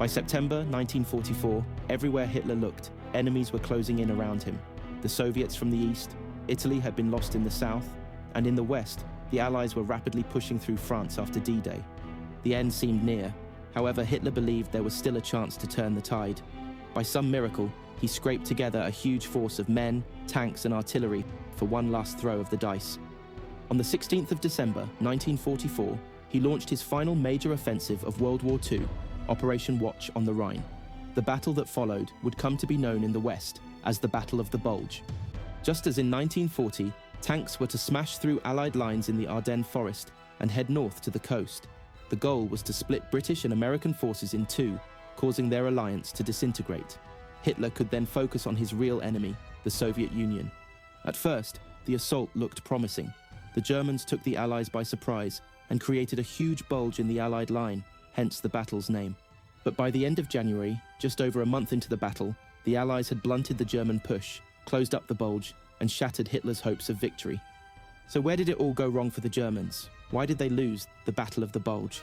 By September 1944, everywhere Hitler looked, enemies were closing in around him. The Soviets from the east, Italy had been lost in the south, and in the west, the Allies were rapidly pushing through France after D-Day. The end seemed near. However, Hitler believed there was still a chance to turn the tide. By some miracle, he scraped together a huge force of men, tanks, and artillery for one last throw of the dice. On the 16th of December 1944, he launched his final major offensive of World War II, Operation Watch on the Rhine. The battle that followed would come to be known in the West as the Battle of the Bulge. Just as in 1940, tanks were to smash through Allied lines in the Ardennes forest and head north to the coast. The goal was to split British and American forces in two, causing their alliance to disintegrate. Hitler could then focus on his real enemy, the Soviet Union. At first, the assault looked promising. The Germans took the Allies by surprise and created a huge bulge in the Allied line, hence the battle's name. But by the end of January, just over a month into the battle, the Allies had blunted the German push, closed up the bulge, and shattered Hitler's hopes of victory. So where did it all go wrong for the Germans? Why did they lose the Battle of the Bulge?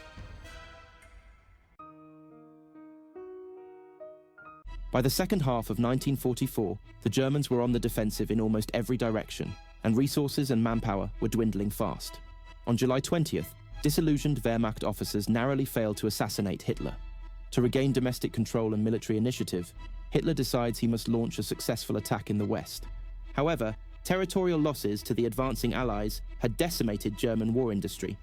By the second half of 1944, the Germans were on the defensive in almost every direction, and resources and manpower were dwindling fast. On July 20th, disillusioned Wehrmacht officers narrowly failed to assassinate Hitler. To regain domestic control and military initiative, Hitler decides he must launch a successful attack in the west. However, territorial losses to the advancing Allies had decimated German war industry.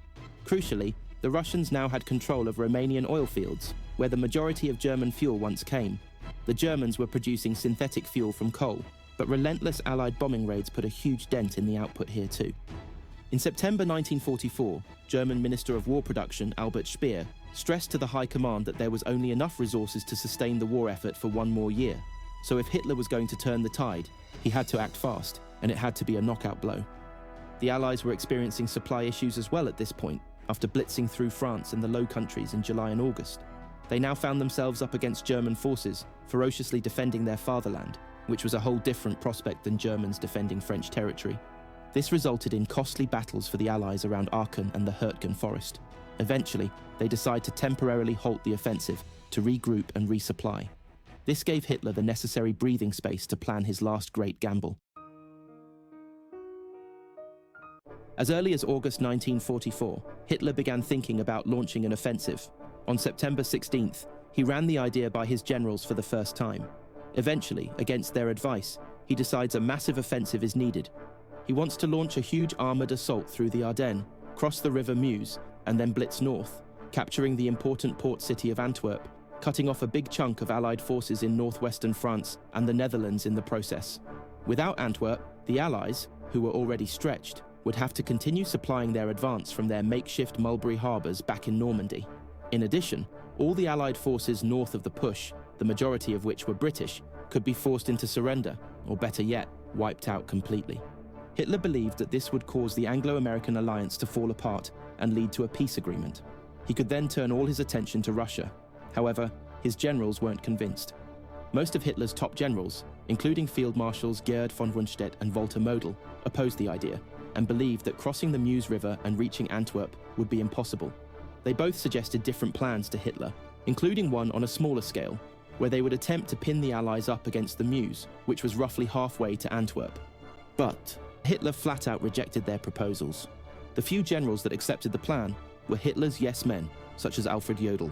Crucially, the Russians now had control of Romanian oil fields, where the majority of German fuel once came. The Germans were producing synthetic fuel from coal, but relentless Allied bombing raids put a huge dent in the output here too. In September 1944, German Minister of War Production Albert Speer stressed to the High Command that there was only enough resources to sustain the war effort for one more year. So if Hitler was going to turn the tide, he had to act fast, and it had to be a knockout blow. The Allies were experiencing supply issues as well at this point, after blitzing through France and the Low Countries in July and August. They now found themselves up against German forces, ferociously defending their fatherland, which was a whole different prospect than Germans defending French territory. This resulted in costly battles for the Allies around Aachen and the Hürtgen forest. Eventually, they decide to temporarily halt the offensive to regroup and resupply. This gave Hitler the necessary breathing space to plan his last great gamble. As early as August 1944, Hitler began thinking about launching an offensive. On September 16th, he ran the idea by his generals for the first time. Eventually, against their advice, he decides a massive offensive is needed. He wants to launch a huge armoured assault through the Ardennes, cross the River Meuse, and then blitz north, capturing the important port city of Antwerp, cutting off a big chunk of Allied forces in northwestern France and the Netherlands in the process. Without Antwerp, the Allies, who were already stretched, would have to continue supplying their advance from their makeshift Mulberry harbours back in Normandy. In addition, all the Allied forces north of the push, the majority of which were British, could be forced into surrender, or better yet, wiped out completely. Hitler believed that this would cause the Anglo-American alliance to fall apart and lead to a peace agreement. He could then turn all his attention to Russia. However, his generals weren't convinced. Most of Hitler's top generals, including Field Marshals Gerd von Rundstedt and Walter Model, opposed the idea and believed that crossing the Meuse River and reaching Antwerp would be impossible. They both suggested different plans to Hitler, including one on a smaller scale, where they would attempt to pin the Allies up against the Meuse, which was roughly halfway to Antwerp. But Hitler flat out rejected their proposals. The few generals that accepted the plan were Hitler's yes men, such as Alfred Jodl.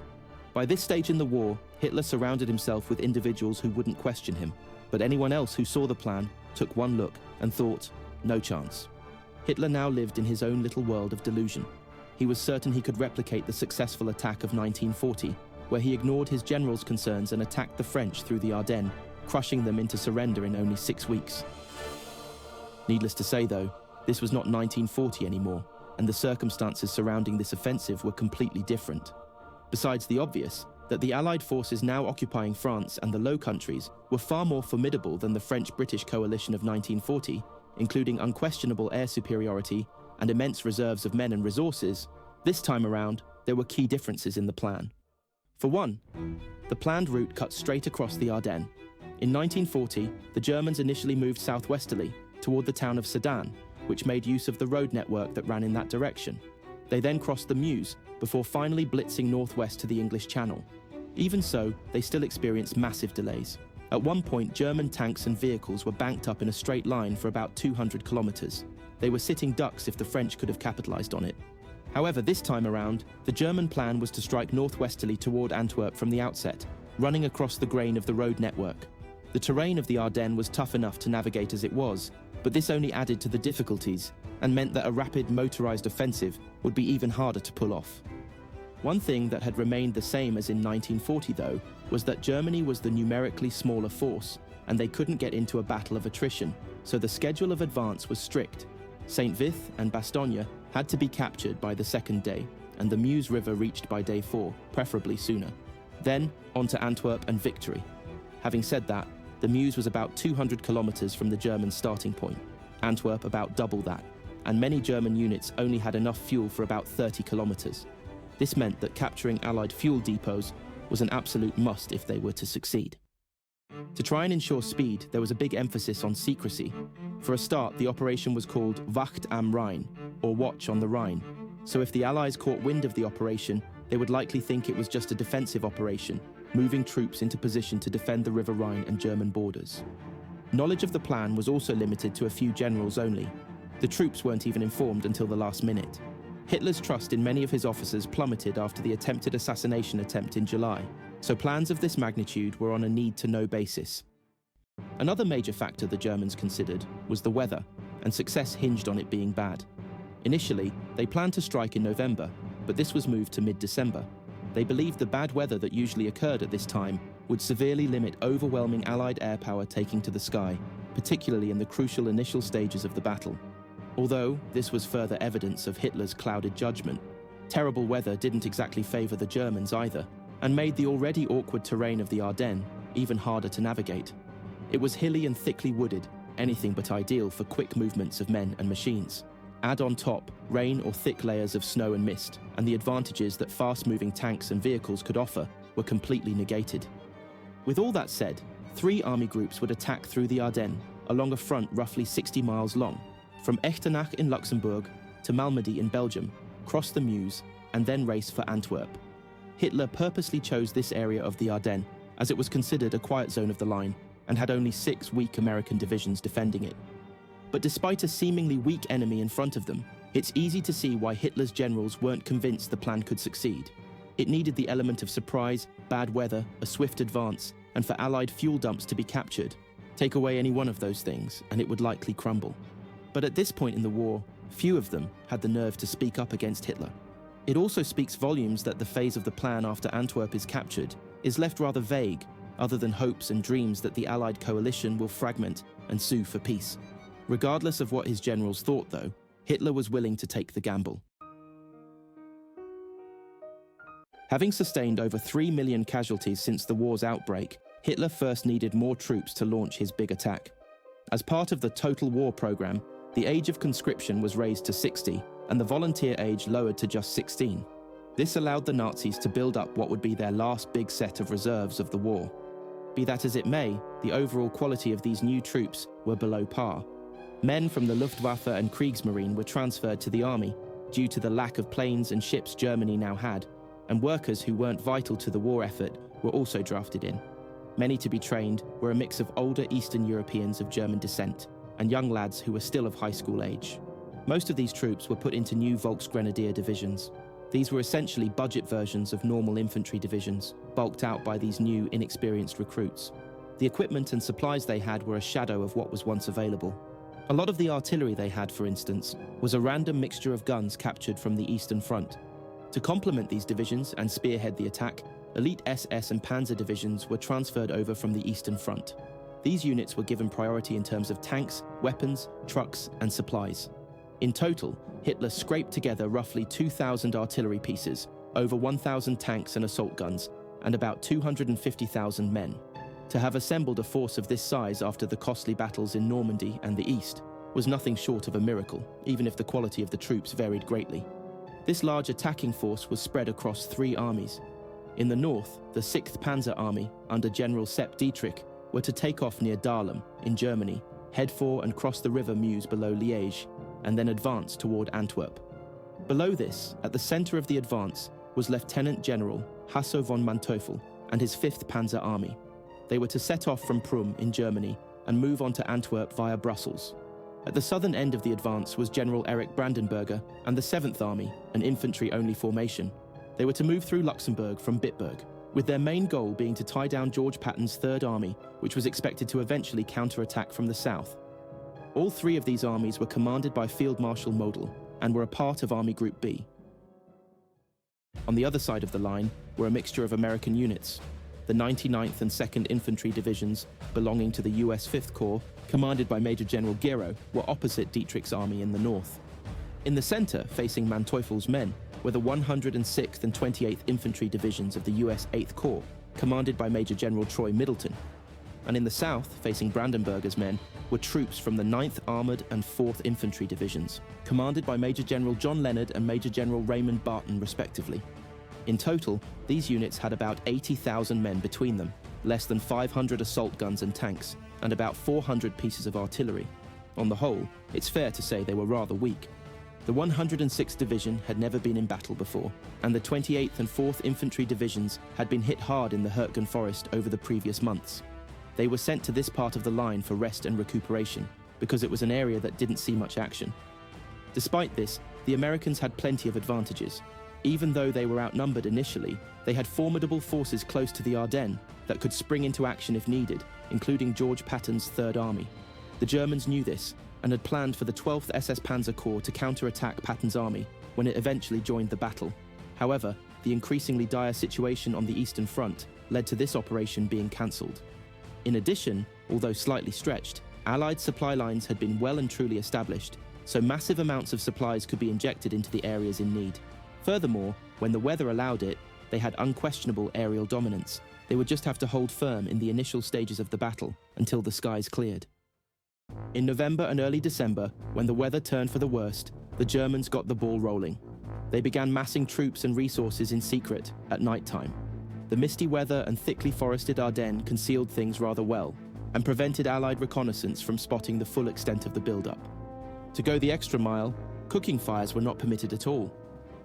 By this stage in the war, Hitler surrounded himself with individuals who wouldn't question him, but anyone else who saw the plan took one look and thought, no chance. Hitler now lived in his own little world of delusion. He was certain he could replicate the successful attack of 1940, where he ignored his generals' concerns and attacked the French through the Ardennes, crushing them into surrender in only 6 weeks. Needless to say, though, this was not 1940 anymore, and the circumstances surrounding this offensive were completely different. Besides the obvious, that the Allied forces now occupying France and the Low Countries were far more formidable than the French-British coalition of 1940, including unquestionable air superiority and immense reserves of men and resources, this time around, there were key differences in the plan. For one, the planned route cut straight across the Ardennes. In 1940, the Germans initially moved southwesterly toward the town of Sedan, which made use of the road network that ran in that direction. They then crossed the Meuse before finally blitzing northwest to the English Channel. Even so, they still experienced massive delays. At one point, German tanks and vehicles were banked up in a straight line for about 200 kilometers. They were sitting ducks if the French could have capitalized on it. However, this time around, the German plan was to strike northwesterly toward Antwerp from the outset, running across the grain of the road network. The terrain of the Ardennes was tough enough to navigate as it was, but this only added to the difficulties and meant that a rapid motorized offensive would be even harder to pull off. One thing that had remained the same as in 1940, though, was that Germany was the numerically smaller force, and they couldn't get into a battle of attrition, so the schedule of advance was strict. St. Vith and Bastogne had to be captured by the second day, and the Meuse River reached by day 4, preferably sooner. Then, on to Antwerp and victory. Having said that, the Meuse was about 200 kilometers from the German starting point, Antwerp about double that, and many German units only had enough fuel for about 30 kilometers. This meant that capturing Allied fuel depots was an absolute must if they were to succeed. To try and ensure speed, there was a big emphasis on secrecy. For a start, the operation was called Wacht am Rhein, or Watch on the Rhine. So if the Allies caught wind of the operation, they would likely think it was just a defensive operation, moving troops into position to defend the River Rhine and German borders. Knowledge of the plan was also limited to a few generals only. The troops weren't even informed until the last minute. Hitler's trust in many of his officers plummeted after the attempted assassination attempt in July, so plans of this magnitude were on a need-to-know basis. Another major factor the Germans considered was the weather, and success hinged on it being bad. Initially, they planned to strike in November, but this was moved to mid-December. They believed the bad weather that usually occurred at this time would severely limit overwhelming Allied air power taking to the sky, particularly in the crucial initial stages of the battle. Although this was further evidence of Hitler's clouded judgment, terrible weather didn't exactly favor the Germans either, and made the already awkward terrain of the Ardennes even harder to navigate. It was hilly and thickly wooded, anything but ideal for quick movements of men and machines. Add on top rain or thick layers of snow and mist, and the advantages that fast-moving tanks and vehicles could offer were completely negated. With all that said, 3 army groups would attack through the Ardennes along a front roughly 60 miles long, from Echternach in Luxembourg to Malmedy in Belgium, cross the Meuse, and then race for Antwerp. Hitler purposely chose this area of the Ardennes as it was considered a quiet zone of the line and had only 6 weak American divisions defending it. But despite a seemingly weak enemy in front of them, it's easy to see why Hitler's generals weren't convinced the plan could succeed. It needed the element of surprise, bad weather, a swift advance, and for Allied fuel dumps to be captured. Take away any one of those things, and it would likely crumble. But at this point in the war, few of them had the nerve to speak up against Hitler. It also speaks volumes that the phase of the plan after Antwerp is captured is left rather vague, other than hopes and dreams that the Allied coalition will fragment and sue for peace. Regardless of what his generals thought, though, Hitler was willing to take the gamble. Having sustained over 3 million casualties since the war's outbreak, Hitler first needed more troops to launch his big attack. As part of the Total War program, the age of conscription was raised to 60 and the volunteer age lowered to just 16. This allowed the Nazis to build up what would be their last big set of reserves of the war. Be that as it may, the overall quality of these new troops were below par. Men from the Luftwaffe and Kriegsmarine were transferred to the army due to the lack of planes and ships Germany now had, and workers who weren't vital to the war effort were also drafted in. Many to be trained were a mix of older Eastern Europeans of German descent and young lads who were still of high school age. Most of these troops were put into new Volksgrenadier divisions. These were essentially budget versions of normal infantry divisions, bulked out by these new, inexperienced recruits. The equipment and supplies they had were a shadow of what was once available. A lot of the artillery they had, for instance, was a random mixture of guns captured from the Eastern Front. To complement these divisions and spearhead the attack, elite SS and Panzer divisions were transferred over from the Eastern Front. These units were given priority in terms of tanks, weapons, trucks, and supplies. In total, Hitler scraped together roughly 2,000 artillery pieces, over 1,000 tanks and assault guns, and about 250,000 men. To have assembled a force of this size after the costly battles in Normandy and the East was nothing short of a miracle, even if the quality of the troops varied greatly. This large attacking force was spread across 3 armies. In the north, the 6th Panzer Army, under General Sepp Dietrich, were to take off near Dahlem, in Germany, head for and cross the river Meuse below Liège, and then advance toward Antwerp. Below this, at the center of the advance, was Lieutenant General Hasso von Manteuffel, and his 5th Panzer Army. They were to set off from Prüm in Germany and move on to Antwerp via Brussels. At the southern end of the advance was General Erich Brandenberger and the 7th Army, an infantry-only formation. They were to move through Luxembourg from Bitburg, with their main goal being to tie down George Patton's 3rd Army, which was expected to eventually counterattack from the south. All 3 of these armies were commanded by Field Marshal Model and were a part of Army Group B. On the other side of the line were a mixture of American units. The 99th and 2nd Infantry Divisions, belonging to the US 5th Corps, commanded by Major General Gero, were opposite Dietrich's army in the north. In the center, facing Manteuffel's men, were the 106th and 28th Infantry Divisions of the US 8th Corps, commanded by Major General Troy Middleton. And in the south, facing Brandenberger's men, were troops from the 9th Armored and 4th Infantry Divisions, commanded by Major General John Leonard and Major General Raymond Barton, respectively. In total, these units had about 80,000 men between them, less than 500 assault guns and tanks, and about 400 pieces of artillery. On the whole, it's fair to say they were rather weak. The 106th Division had never been in battle before, and the 28th and 4th Infantry Divisions had been hit hard in the Hürtgen Forest over the previous months. They were sent to this part of the line for rest and recuperation, because it was an area that didn't see much action. Despite this, the Americans had plenty of advantages. Even though they were outnumbered initially, they had formidable forces close to the Ardennes that could spring into action if needed, including George Patton's 3rd Army. The Germans knew this, and had planned for the 12th SS Panzer Corps to counterattack Patton's army when it eventually joined the battle. However, the increasingly dire situation on the Eastern Front led to this operation being cancelled. In addition, although slightly stretched, Allied supply lines had been well and truly established, so massive amounts of supplies could be injected into the areas in need. Furthermore, when the weather allowed it, they had unquestionable aerial dominance. They would just have to hold firm in the initial stages of the battle until the skies cleared. In November and early December, when the weather turned for the worst, the Germans got the ball rolling. They began massing troops and resources in secret at night time. The misty weather and thickly forested Ardennes concealed things rather well and prevented Allied reconnaissance from spotting the full extent of the build-up. To go the extra mile, cooking fires were not permitted at all.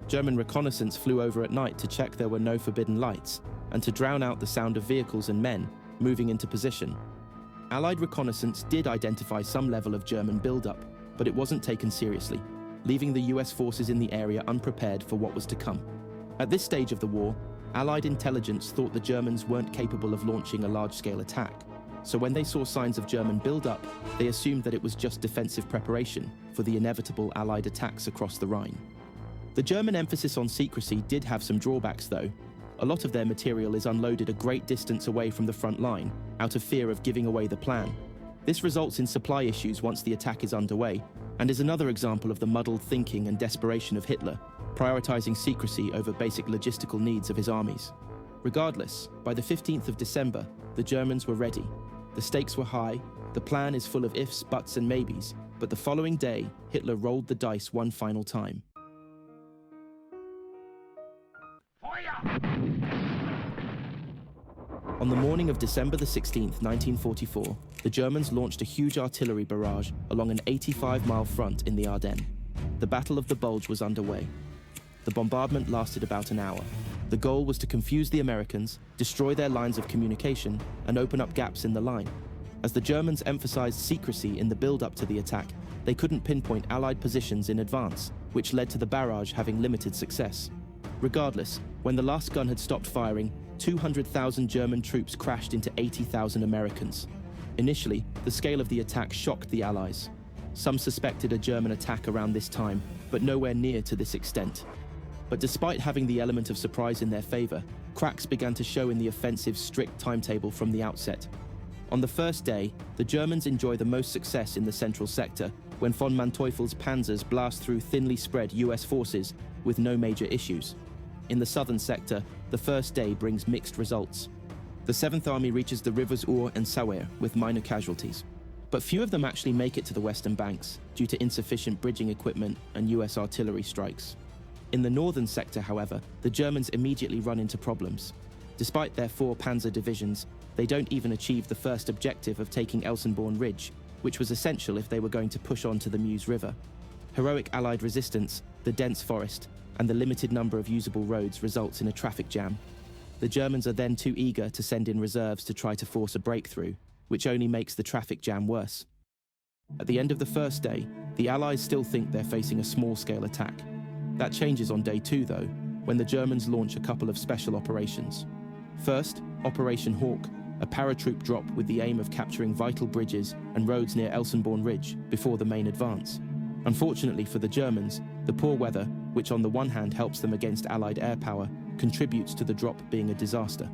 German reconnaissance flew over at night to check there were no forbidden lights and to drown out the sound of vehicles and men moving into position. Allied reconnaissance did identify some level of German build-up, but it wasn't taken seriously, leaving the US forces in the area unprepared for what was to come. At this stage of the war, Allied intelligence thought the Germans weren't capable of launching a large-scale attack, so when they saw signs of German build-up, they assumed that it was just defensive preparation for the inevitable Allied attacks across the Rhine. The German emphasis on secrecy did have some drawbacks, though. A lot of their material is unloaded a great distance away from the front line, out of fear of giving away the plan. This results in supply issues once the attack is underway, and is another example of the muddled thinking and desperation of Hitler, prioritizing secrecy over basic logistical needs of his armies. Regardless, by the 15th of December, the Germans were ready. The stakes were high, the plan is full of ifs, buts, and maybes, but the following day, Hitler rolled the dice one final time. On the morning of December the 16th, 1944, the Germans launched a huge artillery barrage along an 85-mile front in the Ardennes. The Battle of the Bulge was underway. The bombardment lasted about an hour. The goal was to confuse the Americans, destroy their lines of communication, and open up gaps in the line. As the Germans emphasized secrecy in the build-up to the attack, they couldn't pinpoint Allied positions in advance, which led to the barrage having limited success. Regardless, when the last gun had stopped firing, 200,000 German troops crashed into 80,000 Americans. Initially, the scale of the attack shocked the Allies. Some suspected a German attack around this time, but nowhere near to this extent. But despite having the element of surprise in their favor, cracks began to show in the offensive's strict timetable from the outset. On the first day, the Germans enjoy the most success in the central sector when von Manteuffel's panzers blast through thinly spread US forces with no major issues. In the southern sector, the first day brings mixed results. The 7th Army reaches the rivers Our and Sauer with minor casualties. But few of them actually make it to the western banks due to insufficient bridging equipment and US artillery strikes. In the northern sector, however, the Germans immediately run into problems. Despite their 4 panzer divisions, they don't even achieve the first objective of taking Elsenborn Ridge, which was essential if they were going to push on to the Meuse River. Heroic Allied resistance, the dense forest, and the limited number of usable roads results in a traffic jam. The Germans are then too eager to send in reserves to try to force a breakthrough, which only makes the traffic jam worse. At the end of the first day, the Allies still think they're facing a small-scale attack. That changes on day 2, though, when the Germans launch a couple of special operations. First, Operation Hawk, a paratroop drop with the aim of capturing vital bridges and roads near Elsenborn Ridge before the main advance. Unfortunately for the Germans, the poor weather, which on the one hand helps them against Allied air power, contributes to the drop being a disaster.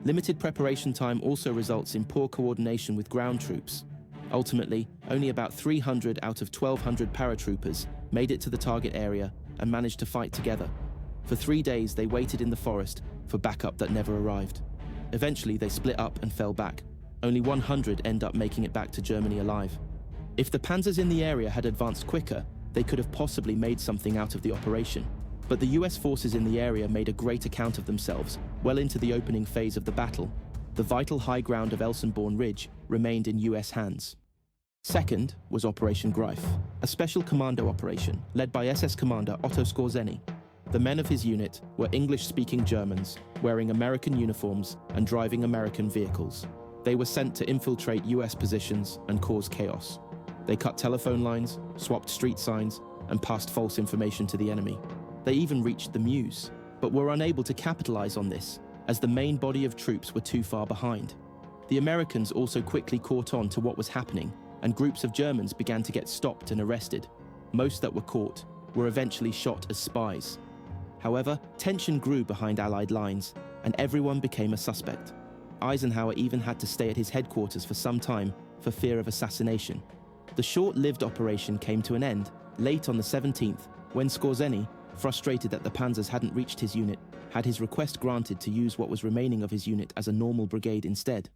Limited preparation time also results in poor coordination with ground troops. Ultimately, only about 300 out of 1,200 paratroopers made it to the target area and managed to fight together. For 3 days, they waited in the forest for backup that never arrived. Eventually, they split up and fell back. Only 100 end up making it back to Germany alive. If the panzers in the area had advanced quicker, they could have possibly made something out of the operation. But the US forces in the area made a great account of themselves well into the opening phase of the battle. The vital high ground of Elsenborn Ridge remained in US hands. Second was Operation Greif, a special commando operation led by SS Commander Otto Skorzeny. The men of his unit were English-speaking Germans, wearing American uniforms and driving American vehicles. They were sent to infiltrate US positions and cause chaos. They cut telephone lines, swapped street signs, and passed false information to the enemy. They even reached the Meuse, but were unable to capitalize on this, as the main body of troops were too far behind. The Americans also quickly caught on to what was happening, and groups of Germans began to get stopped and arrested. Most that were caught were eventually shot as spies. However, tension grew behind Allied lines, and everyone became a suspect. Eisenhower even had to stay at his headquarters for some time for fear of assassination. The short-lived operation came to an end late on the 17th, when Skorzeny, frustrated that the panzers hadn't reached his unit, had his request granted to use what was remaining of his unit as a normal brigade instead.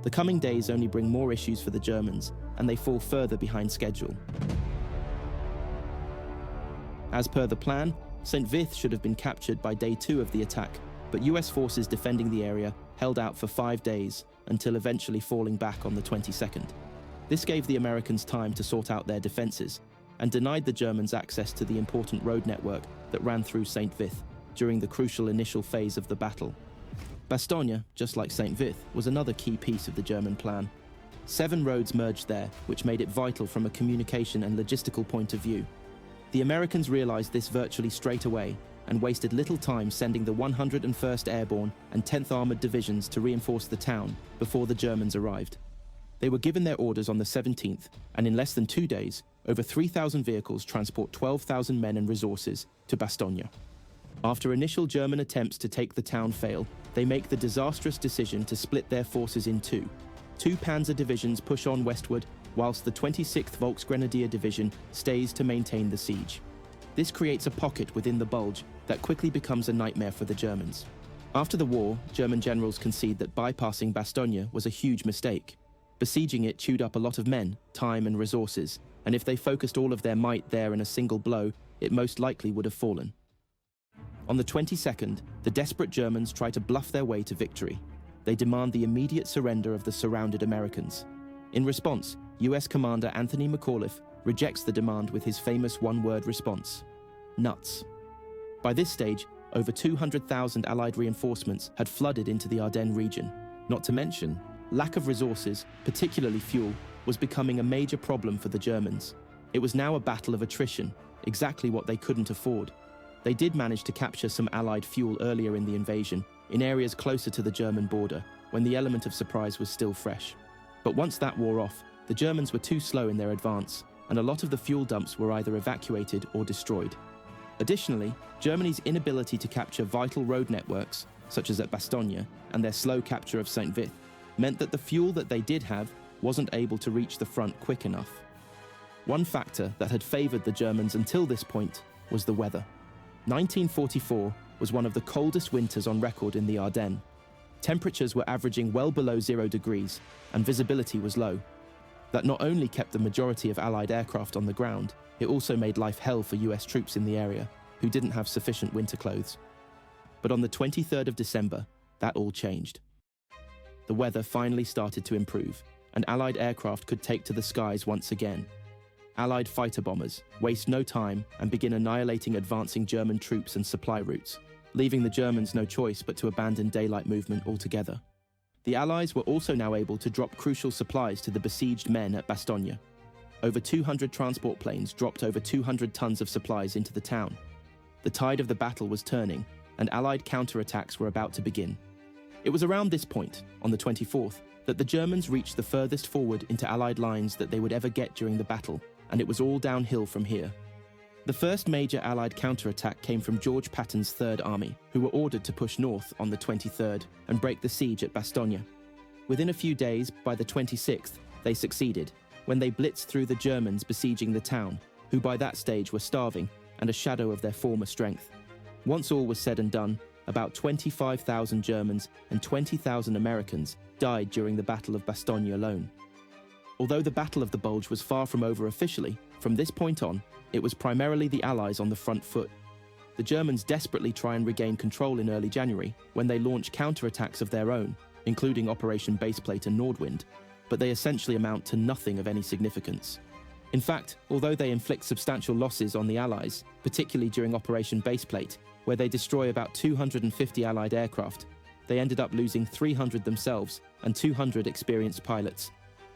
The coming days only bring more issues for the Germans, and they fall further behind schedule. As per the plan, St. Vith should have been captured by day 2 of the attack, but US forces defending the area held out for 5 days until eventually falling back on the 22nd. This gave the Americans time to sort out their defenses and denied the Germans access to the important road network that ran through St. Vith during the crucial initial phase of the battle. Bastogne, just like St. Vith, was another key piece of the German plan. 7 roads merged there, which made it vital from a communication and logistical point of view. The Americans realized this virtually straight away and wasted little time sending the 101st Airborne and 10th Armored Divisions to reinforce the town before the Germans arrived. They were given their orders on the 17th, and in less than 2 days, over 3,000 vehicles transport 12,000 men and resources to Bastogne. After initial German attempts to take the town fail, they make the disastrous decision to split their forces in two. 2 panzer divisions push on westward, whilst the 26th Volksgrenadier Division stays to maintain the siege. This creates a pocket within the Bulge that quickly becomes a nightmare for the Germans. After the war, German generals concede that bypassing Bastogne was a huge mistake. Besieging it chewed up a lot of men, time and resources, and if they focused all of their might there in a single blow, it most likely would have fallen. On the 22nd, the desperate Germans try to bluff their way to victory. They demand the immediate surrender of the surrounded Americans. In response, US Commander Anthony McAuliffe rejects the demand with his famous one-word response: nuts. By this stage, over 200,000 Allied reinforcements had flooded into the Ardennes region. Not to mention, lack of resources, particularly fuel, was becoming a major problem for the Germans. It was now a battle of attrition, exactly what they couldn't afford. They did manage to capture some Allied fuel earlier in the invasion, in areas closer to the German border, when the element of surprise was still fresh. But once that wore off, the Germans were too slow in their advance, and a lot of the fuel dumps were either evacuated or destroyed. Additionally, Germany's inability to capture vital road networks, such as at Bastogne, and their slow capture of St. Vith, meant that the fuel that they did have wasn't able to reach the front quick enough. One factor that had favored the Germans until this point was the weather. 1944 was one of the coldest winters on record in the Ardennes. Temperatures were averaging well below 0 degrees, and visibility was low. That not only kept the majority of Allied aircraft on the ground, it also made life hell for US troops in the area, who didn't have sufficient winter clothes. But on the 23rd of December, that all changed. The weather finally started to improve, and Allied aircraft could take to the skies once again. Allied fighter bombers waste no time and begin annihilating advancing German troops and supply routes. leaving the Germans no choice but to abandon daylight movement altogether. The Allies were also now able to drop crucial supplies to the besieged men at Bastogne. Over 200 transport planes dropped over 200 tons of supplies into the town. The tide of the battle was turning, and Allied counterattacks were about to begin. It was around this point, on the 24th, that the Germans reached the furthest forward into Allied lines that they would ever get during the battle, and it was all downhill from here. The first major Allied counterattack came from George Patton's Third Army, who were ordered to push north on the 23rd and break the siege at Bastogne. Within a few days, by the 26th, they succeeded, when they blitzed through the Germans besieging the town, who by that stage were starving and a shadow of their former strength. Once all was said and done, about 25,000 Germans and 20,000 Americans died during the Battle of Bastogne alone. Although the Battle of the Bulge was far from over officially, from this point on, it was primarily the Allies on the front foot. The Germans desperately try and regain control in early January when they launch counterattacks of their own, including Operation Baseplate and Nordwind, but they essentially amount to nothing of any significance. In fact, although they inflict substantial losses on the Allies, particularly during Operation Baseplate, where they destroy about 250 Allied aircraft, they ended up losing 300 themselves and 200 experienced pilots,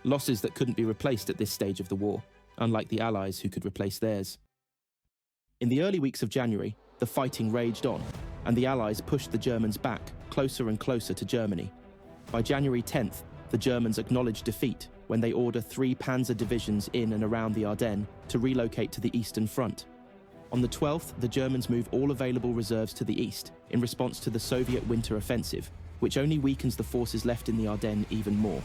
losses that couldn't be replaced at this stage of the war, unlike the Allies who could replace theirs. In the early weeks of January, the fighting raged on, and the Allies pushed the Germans back, closer and closer to Germany. By January 10th, the Germans acknowledged defeat when they order 3 panzer divisions in and around the Ardennes to relocate to the Eastern Front. On the 12th, the Germans move all available reserves to the east in response to the Soviet winter offensive, which only weakens the forces left in the Ardennes even more.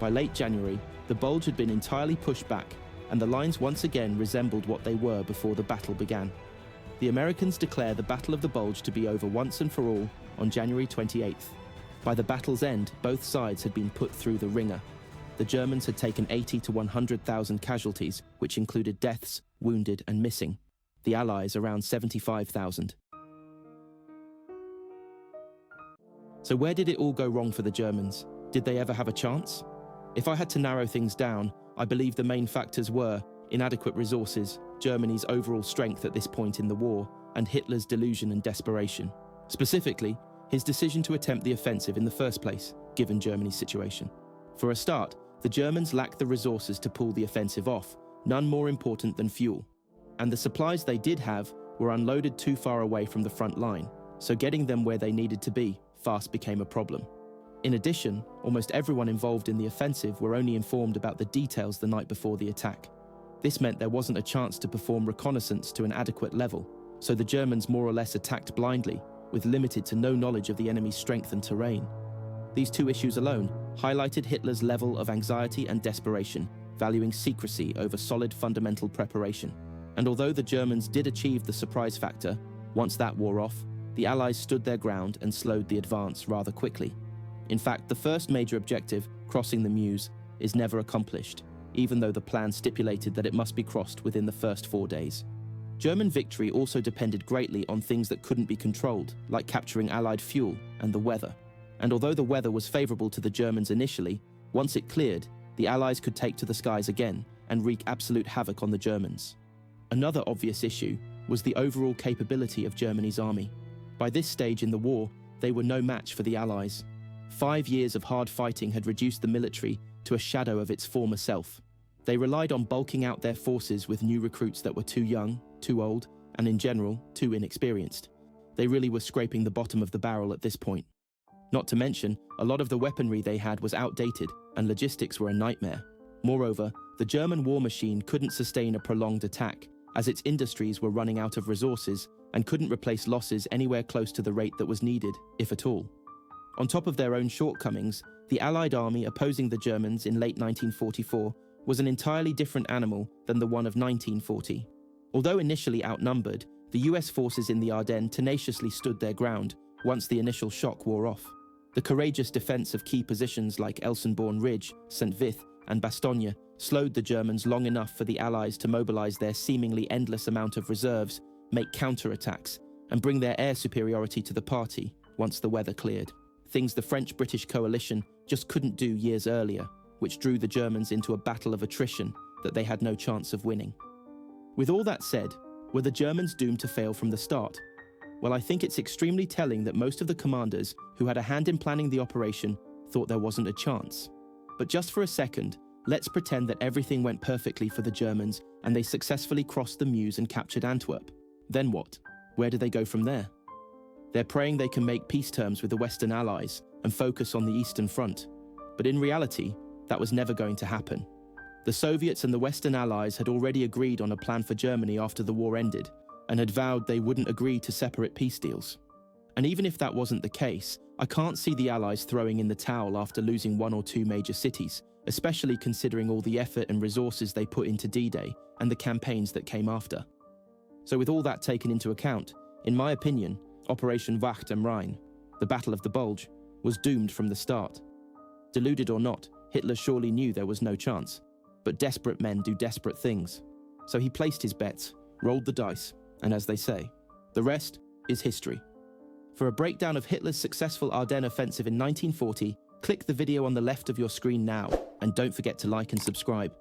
By late January, the Bulge had been entirely pushed back, and the lines once again resembled what they were before the battle began. The Americans declare the Battle of the Bulge to be over once and for all on January 28th. By the battle's end, both sides had been put through the ringer. The Germans had taken 80 to 100,000 casualties, which included deaths, wounded and missing. The Allies around 75,000. So where did it all go wrong for the Germans? Did they ever have a chance? If I had to narrow things down, I believe the main factors were inadequate resources, Germany's overall strength at this point in the war, and Hitler's delusion and desperation. Specifically, his decision to attempt the offensive in the first place, given Germany's situation. For a start, the Germans lacked the resources to pull the offensive off, none more important than fuel. And the supplies they did have were unloaded too far away from the front line, so getting them where they needed to be fast became a problem. In addition, almost everyone involved in the offensive were only informed about the details the night before the attack. This meant there wasn't a chance to perform reconnaissance to an adequate level, so the Germans more or less attacked blindly, with limited to no knowledge of the enemy's strength and terrain. These two issues alone highlighted Hitler's level of anxiety and desperation, valuing secrecy over solid fundamental preparation. And although the Germans did achieve the surprise factor, once that wore off, the Allies stood their ground and slowed the advance rather quickly. In fact, the first major objective, crossing the Meuse, is never accomplished, even though the plan stipulated that it must be crossed within the first 4 days. German victory also depended greatly on things that couldn't be controlled, like capturing Allied fuel and the weather. And although the weather was favourable to the Germans initially, once it cleared, the Allies could take to the skies again and wreak absolute havoc on the Germans. Another obvious issue was the overall capability of Germany's army. By this stage in the war, they were no match for the Allies. 5 years of hard fighting had reduced the military to a shadow of its former self. They relied on bulking out their forces with new recruits that were too young, too old, and in general, too inexperienced. They really were scraping the bottom of the barrel at this point. Not to mention, a lot of the weaponry they had was outdated, and logistics were a nightmare. Moreover, the German war machine couldn't sustain a prolonged attack, as its industries were running out of resources and couldn't replace losses anywhere close to the rate that was needed, if at all. On top of their own shortcomings, the Allied army opposing the Germans in late 1944 was an entirely different animal than the one of 1940. Although initially outnumbered, the US forces in the Ardennes tenaciously stood their ground once the initial shock wore off. The courageous defense of key positions like Elsenborn Ridge, St. Vith, and Bastogne slowed the Germans long enough for the Allies to mobilize their seemingly endless amount of reserves, make counterattacks, and bring their air superiority to the party once the weather cleared. Things the French-British coalition just couldn't do years earlier, which drew the Germans into a battle of attrition that they had no chance of winning. With all that said, were the Germans doomed to fail from the start? Well, I think it's extremely telling that most of the commanders who had a hand in planning the operation thought there wasn't a chance. But just for a second, let's pretend that everything went perfectly for the Germans and they successfully crossed the Meuse and captured Antwerp. Then what? Where do they go from there? They're praying they can make peace terms with the Western Allies and focus on the Eastern Front. But in reality, that was never going to happen. The Soviets and the Western Allies had already agreed on a plan for Germany after the war ended and had vowed they wouldn't agree to separate peace deals. And even if that wasn't the case, I can't see the Allies throwing in the towel after losing one or two major cities, especially considering all the effort and resources they put into D-Day and the campaigns that came after. So with all that taken into account, in my opinion, Operation Wacht am Rhine, the Battle of the Bulge, was doomed from the start. Deluded or not, Hitler surely knew there was no chance. But desperate men do desperate things. So he placed his bets, rolled the dice, and as they say, the rest is history. For a breakdown of Hitler's successful Ardennes offensive in 1940, click the video on the left of your screen now, and don't forget to like and subscribe.